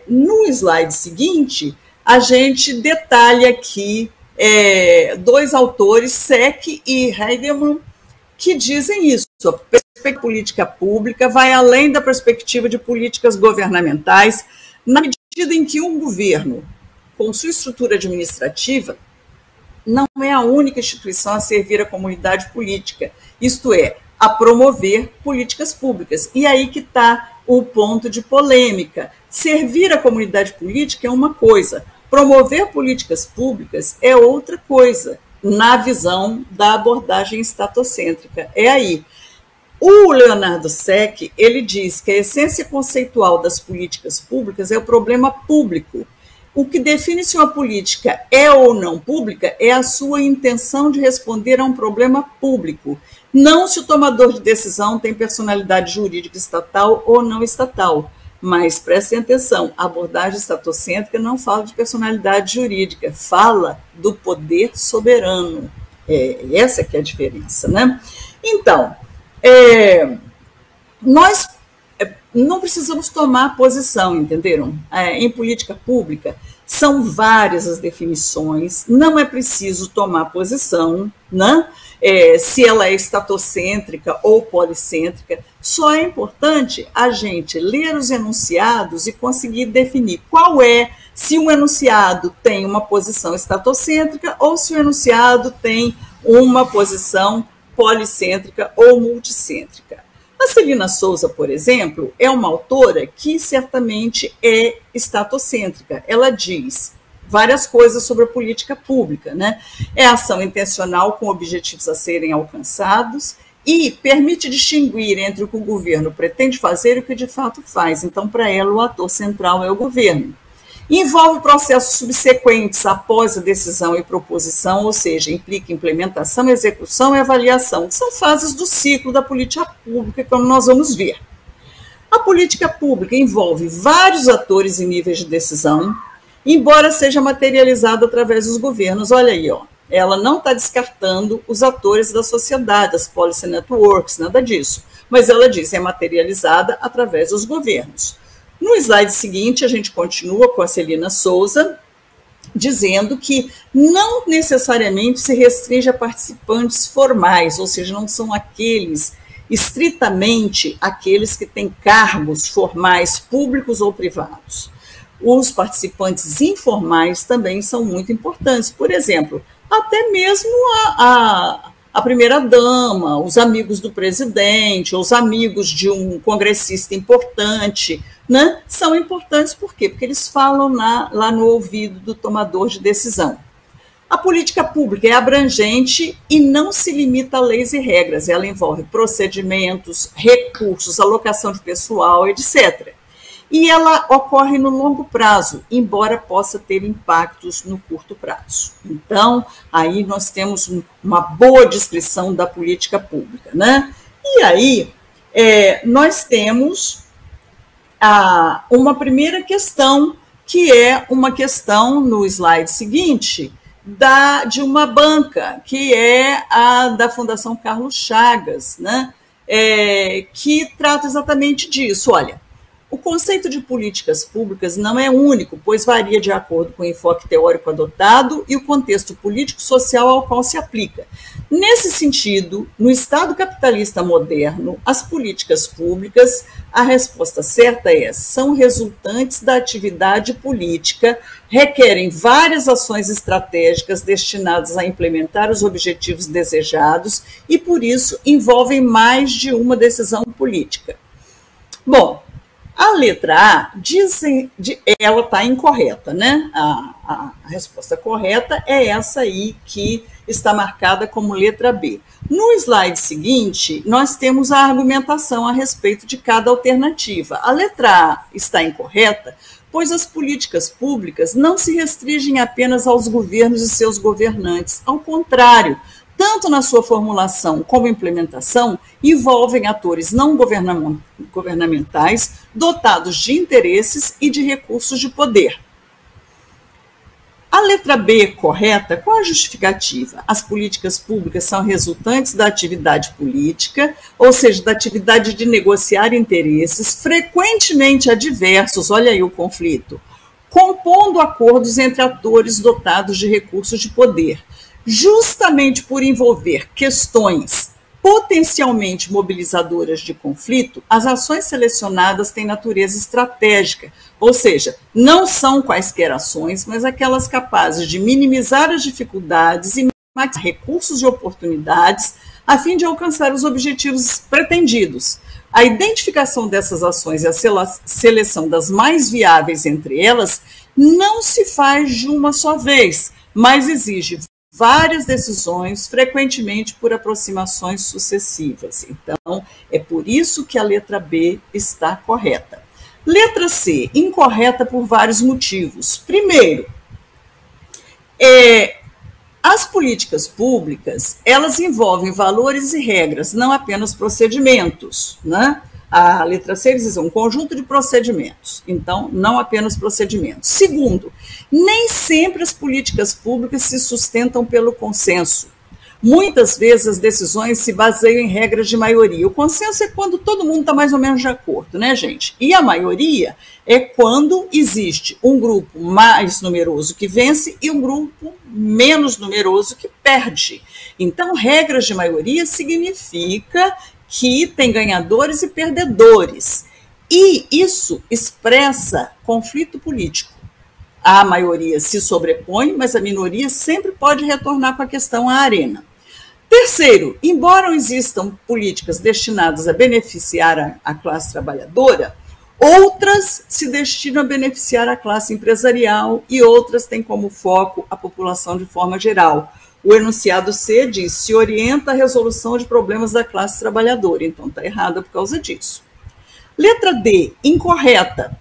Speaker 1: No slide seguinte, a gente detalha aqui dois autores, Seck e Heidemann, que dizem isso. A perspectiva política pública vai além da perspectiva de políticas governamentais, na medida em que um governo, com sua estrutura administrativa, não é a única instituição a servir a comunidade política, isto é, a promover políticas públicas. E aí que está o ponto de polêmica. Servir a comunidade política é uma coisa, promover políticas públicas é outra coisa, na visão da abordagem estatocêntrica. É aí. O Leonardo Seck, ele diz que a essência conceitual das políticas públicas é o problema público. O que define se uma política é ou não pública é a sua intenção de responder a um problema público, não se o tomador de decisão tem personalidade jurídica estatal ou não estatal. Mas prestem atenção, a abordagem estatocêntrica não fala de personalidade jurídica, fala do poder soberano. Essa que é a diferença, né? Então, nós não precisamos tomar posição, entenderam? Em política pública, são várias as definições, não é preciso tomar posição, né? Se ela é estatocêntrica ou policêntrica, só é importante a gente ler os enunciados e conseguir definir qual se um enunciado tem uma posição estatocêntrica ou se o enunciado tem uma posição policêntrica ou multicêntrica. A Celina Souza, por exemplo, é uma autora que certamente é estatocêntrica. Ela diz várias coisas sobre a política pública, né? É ação intencional com objetivos a serem alcançados e permite distinguir entre o que o governo pretende fazer e o que de fato faz. Então, para ela, o ator central é o governo. Envolve processos subsequentes após a decisão e proposição, ou seja, implica implementação, execução e avaliação. São fases do ciclo da política pública, como nós vamos ver. A política pública envolve vários atores e níveis de decisão, embora seja materializada através dos governos. Olha aí, ó, ela não está descartando os atores da sociedade, as policy networks, nada disso. Mas ela diz que é materializada através dos governos. No slide seguinte, a gente continua com a Celina Souza, dizendo que não necessariamente se restringe a participantes formais, ou seja, não são estritamente aqueles que têm cargos formais públicos ou privados. os participantes informais também são muito importantes. Por exemplo, até mesmo a primeira-dama, os amigos do presidente, os amigos de um congressista importante, né, são importantes. Por quê? Porque eles falam lá no ouvido do tomador de decisão. A política pública é abrangente e não se limita a leis e regras. Ela envolve procedimentos, recursos, alocação de pessoal, etc. E ela ocorre no longo prazo, embora possa ter impactos no curto prazo. Então, aí nós temos uma boa descrição da política pública, né? E aí, nós temos uma primeira questão, que é uma questão no slide seguinte, de uma banca, que é a da Fundação Carlos Chagas, né? Que trata exatamente disso. Olha, o conceito de políticas públicas não é único, pois varia de acordo com o enfoque teórico adotado e o contexto político-social ao qual se aplica. Nesse sentido, no Estado capitalista moderno, as políticas públicas, a resposta certa são resultantes da atividade política, requerem várias ações estratégicas destinadas a implementar os objetivos desejados e, por isso, envolvem mais de uma decisão política. Bom, a letra A ela está incorreta, né? A resposta correta é essa aí que está marcada como letra B. No slide seguinte, nós temos a argumentação a respeito de cada alternativa. A letra A está incorreta, pois as políticas públicas não se restringem apenas aos governos e seus governantes. Ao contrário, tanto na sua formulação como implementação, envolvem atores não governamentais dotados de interesses e de recursos de poder. A letra B correta, qual a justificativa? As políticas públicas são resultantes da atividade política, ou seja, da atividade de negociar interesses, frequentemente adversos, olha aí o conflito, compondo acordos entre atores dotados de recursos de poder. Justamente por envolver questões potencialmente mobilizadoras de conflito, as ações selecionadas têm natureza estratégica, ou seja, não são quaisquer ações, mas aquelas capazes de minimizar as dificuldades e maximizar recursos e oportunidades a fim de alcançar os objetivos pretendidos. A identificação dessas ações e a seleção das mais viáveis entre elas não se faz de uma só vez, mas exige várias decisões, frequentemente por aproximações sucessivas. Então, é por isso que a letra B está correta. Letra C, incorreta por vários motivos. Primeiro, as políticas públicas, elas envolvem valores e regras, não apenas procedimentos, né? A letra C diz um conjunto de procedimentos, então não apenas procedimentos. Segundo, nem sempre as políticas públicas se sustentam pelo consenso. Muitas vezes as decisões se baseiam em regras de maioria. O consenso é quando todo mundo está mais ou menos de acordo, né, gente? E a maioria é quando existe um grupo mais numeroso que vence e um grupo menos numeroso que perde. Então, regras de maioria significa que tem ganhadores e perdedores. E isso expressa conflito político. A maioria se sobrepõe, mas a minoria sempre pode retornar com a questão à arena. Terceiro, embora existam políticas destinadas a beneficiar a classe trabalhadora, outras se destinam a beneficiar a classe empresarial e outras têm como foco a população de forma geral. O enunciado C diz, se orienta a resolução de problemas da classe trabalhadora, então está errada por causa disso. Letra D, incorreta,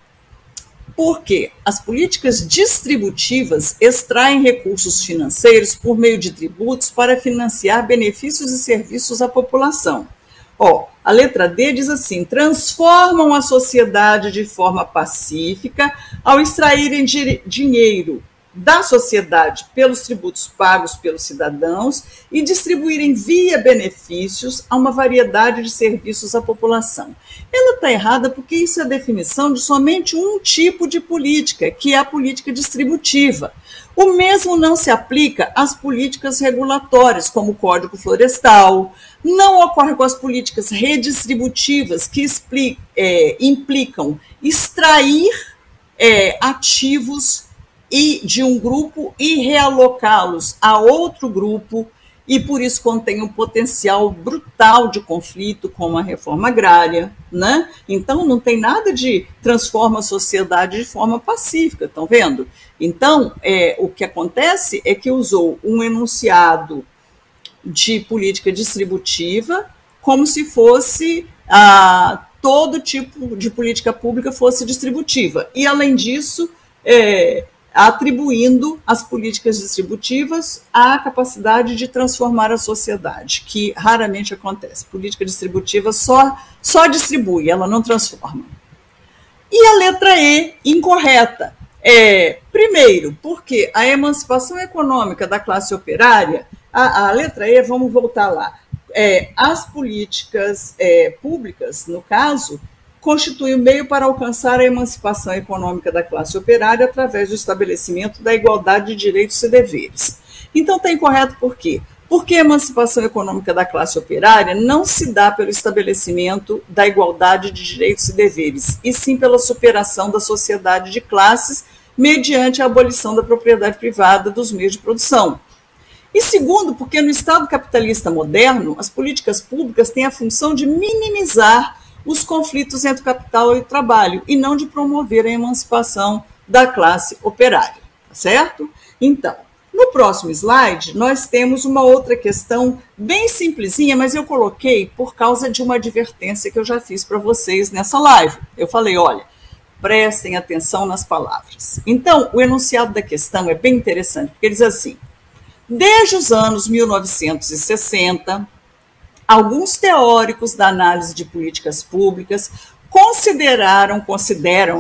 Speaker 1: porque as políticas distributivas extraem recursos financeiros por meio de tributos para financiar benefícios e serviços à população. A letra D diz assim, transformam a sociedade de forma pacífica ao extraírem dinheiro da sociedade pelos tributos pagos pelos cidadãos e distribuírem via benefícios a uma variedade de serviços à população. Ela está errada porque isso é a definição de somente um tipo de política, que é a política distributiva. O mesmo não se aplica às políticas regulatórias, como o Código Florestal, não ocorre com as políticas redistributivas, que implicam extrair ativos e de um grupo e realocá-los a outro grupo, e por isso contém um potencial brutal de conflito, como a reforma agrária, né? Então, não tem nada de transforma a sociedade de forma pacífica, estão vendo? Então, o que acontece é que usou um enunciado de política distributiva como se fosse todo tipo de política pública fosse distributiva. E, além disso, atribuindo às políticas distributivas a capacidade de transformar a sociedade, que raramente acontece. Política distributiva só distribui, ela não transforma. E a letra E, incorreta. Primeiro, porque a emancipação econômica da classe operária, a letra E, vamos voltar lá, as políticas públicas, no caso, constitui o meio para alcançar a emancipação econômica da classe operária através do estabelecimento da igualdade de direitos e deveres. Então, está incorreto por quê? Porque a emancipação econômica da classe operária não se dá pelo estabelecimento da igualdade de direitos e deveres, e sim pela superação da sociedade de classes mediante a abolição da propriedade privada dos meios de produção. E segundo, porque no Estado capitalista moderno, as políticas públicas têm a função de minimizar os conflitos entre o capital e o trabalho, e não de promover a emancipação da classe operária, certo? Então, no próximo slide, nós temos uma outra questão bem simplesinha, mas eu coloquei por causa de uma advertência que eu já fiz para vocês nessa live. Eu falei, olha, prestem atenção nas palavras. Então, o enunciado da questão é bem interessante, porque ele diz assim, desde os anos 1960, alguns teóricos da análise de políticas públicas consideram,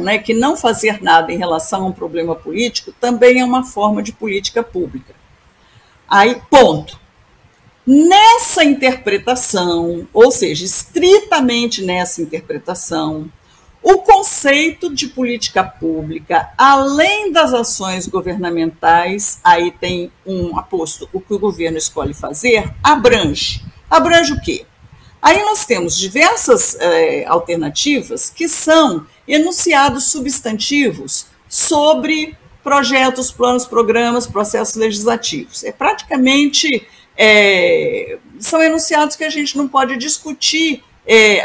Speaker 1: né, que não fazer nada em relação a um problema político também é uma forma de política pública. Aí, ponto. Nessa interpretação, ou seja, estritamente nessa interpretação, o conceito de política pública, além das ações governamentais, aí tem um aposto, o que o governo escolhe fazer, abrange. Abrange o quê? Aí nós temos diversas alternativas que são enunciados substantivos sobre projetos, planos, programas, processos legislativos. Praticamente são enunciados que a gente não pode discutir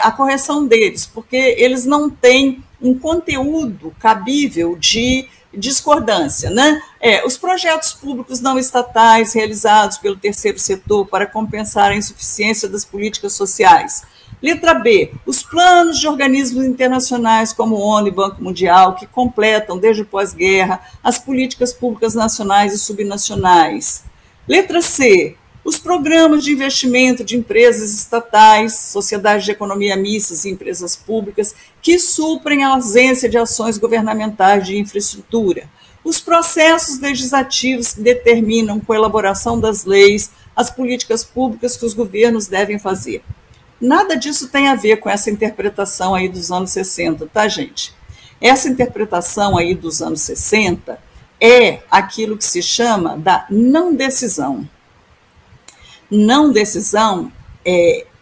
Speaker 1: a correção deles, porque eles não têm um conteúdo cabível de discordância, né? Os projetos públicos não estatais realizados pelo terceiro setor para compensar a insuficiência das políticas sociais. Letra B, os planos de organismos internacionais como a ONU e Banco Mundial, que completam, desde o pós-guerra, as políticas públicas nacionais e subnacionais. Letra C, os programas de investimento de empresas estatais, sociedades de economia mistas e empresas públicas que suprem a ausência de ações governamentais de infraestrutura. Os processos legislativos que determinam, com a elaboração das leis, as políticas públicas que os governos devem fazer. Nada disso tem a ver com essa interpretação aí dos anos 60, tá, gente? Essa interpretação aí dos anos 60 é aquilo que se chama da não decisão. Não decisão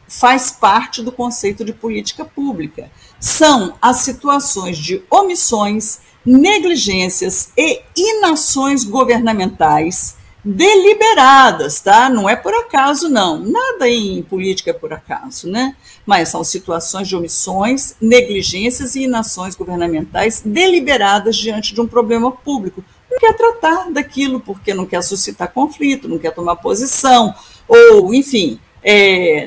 Speaker 1: faz parte do conceito de política pública. São as situações de omissões, negligências e inações governamentais deliberadas, tá? Não é por acaso, não. Nada em política é por acaso, né? Mas são situações de omissões, negligências e inações governamentais deliberadas diante de um problema público. Não quer tratar daquilo porque não quer suscitar conflito, não quer tomar posição, ou, enfim,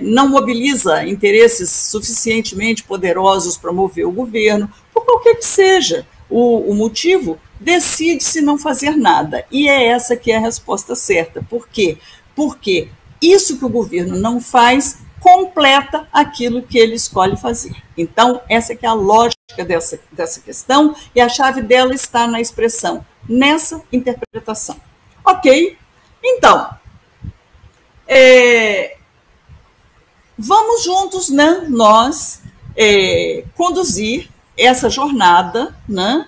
Speaker 1: não mobiliza interesses suficientemente poderosos para mover o governo, por qualquer que seja o motivo, decide-se não fazer nada. E é essa que é a resposta certa. Por quê? Porque isso que o governo não faz completa aquilo que ele escolhe fazer. Então, essa que é a lógica dessa questão, e a chave dela está na expressão, nessa interpretação. Ok? Então, vamos juntos, né, nós conduzir essa jornada, né?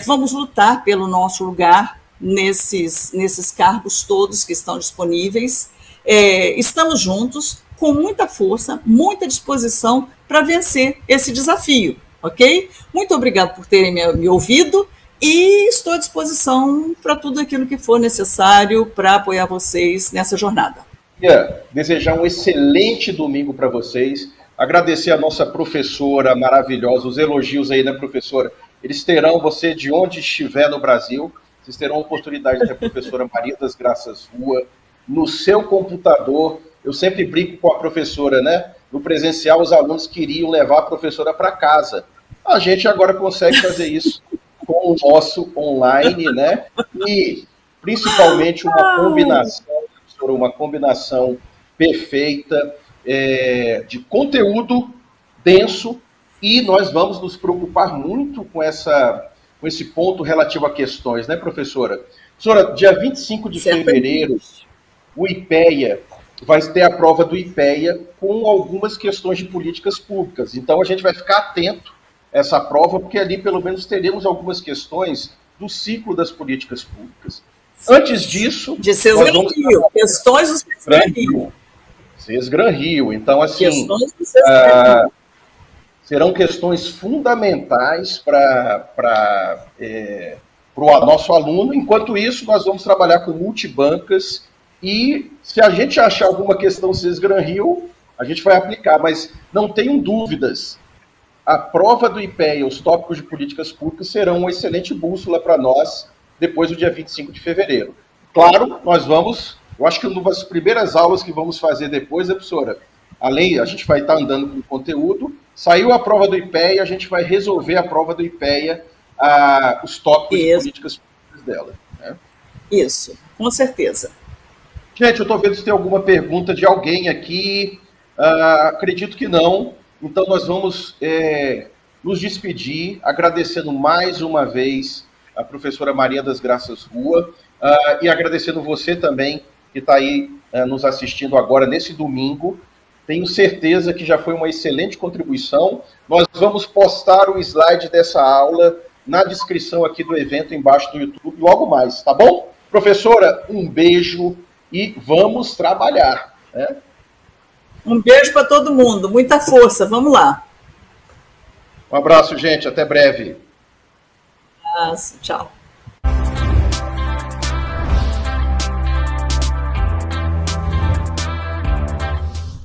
Speaker 1: Vamos lutar pelo nosso lugar nesses cargos todos que estão disponíveis. Estamos juntos, com muita força, muita disposição para vencer esse desafio, ok? Muito obrigado por terem me ouvido e estou à disposição para tudo aquilo que for necessário para apoiar vocês nessa jornada.
Speaker 2: Queria desejar um excelente domingo para vocês, agradecer a nossa professora maravilhosa, os elogios aí, né, professora? Eles terão, você de onde estiver no Brasil, vocês terão a oportunidade de ter a professora Maria das Graças Rua no seu computador. Eu sempre brinco com a professora, né? No presencial, os alunos queriam levar a professora para casa. A gente agora consegue fazer isso com o nosso online, né? E principalmente uma combinação perfeita de conteúdo denso, e nós vamos nos preocupar muito com esse ponto relativo a questões, né, professora? Professora, dia 25 de fevereiro, o IPEA vai ter a prova do IPEA com algumas questões de políticas públicas. Então, a gente vai ficar atento a essa prova, porque ali, pelo menos, teremos algumas questões do ciclo das políticas públicas. Antes disso...
Speaker 1: De Sesgran Rio. Questões do Sesgran Rio.
Speaker 2: Sesgran Rio. Então, assim... serão questões fundamentais para o nosso aluno. Enquanto isso, nós vamos trabalhar com multibancas, e se a gente achar alguma questão Sesgran Rio, a gente vai aplicar, mas não tenham dúvidas. A prova do IPEA, os tópicos de políticas públicas, serão uma excelente bússola para nós depois do dia 25 de fevereiro. Claro, nós vamos, eu acho que uma das primeiras aulas que vamos fazer depois, professora, além, a gente vai estar andando com o conteúdo, saiu a prova do IPEA, a gente vai resolver a prova do IPEA, os tópicos de políticas públicas dela. Né?
Speaker 1: Isso, com certeza.
Speaker 2: Gente, eu estou vendo se tem alguma pergunta de alguém aqui. Acredito que não. Então, nós vamos nos despedir, agradecendo mais uma vez a professora Maria das Graças Rua, e agradecendo você também, que está aí nos assistindo agora, nesse domingo. Tenho certeza que já foi uma excelente contribuição. Nós vamos postar o slide dessa aula na descrição aqui do evento, embaixo do YouTube, logo mais, tá bom? Professora, um beijo e vamos trabalhar. Né?
Speaker 1: Um beijo para todo mundo, muita força, vamos lá.
Speaker 2: Um abraço, gente, até breve.
Speaker 1: Um abraço, tchau.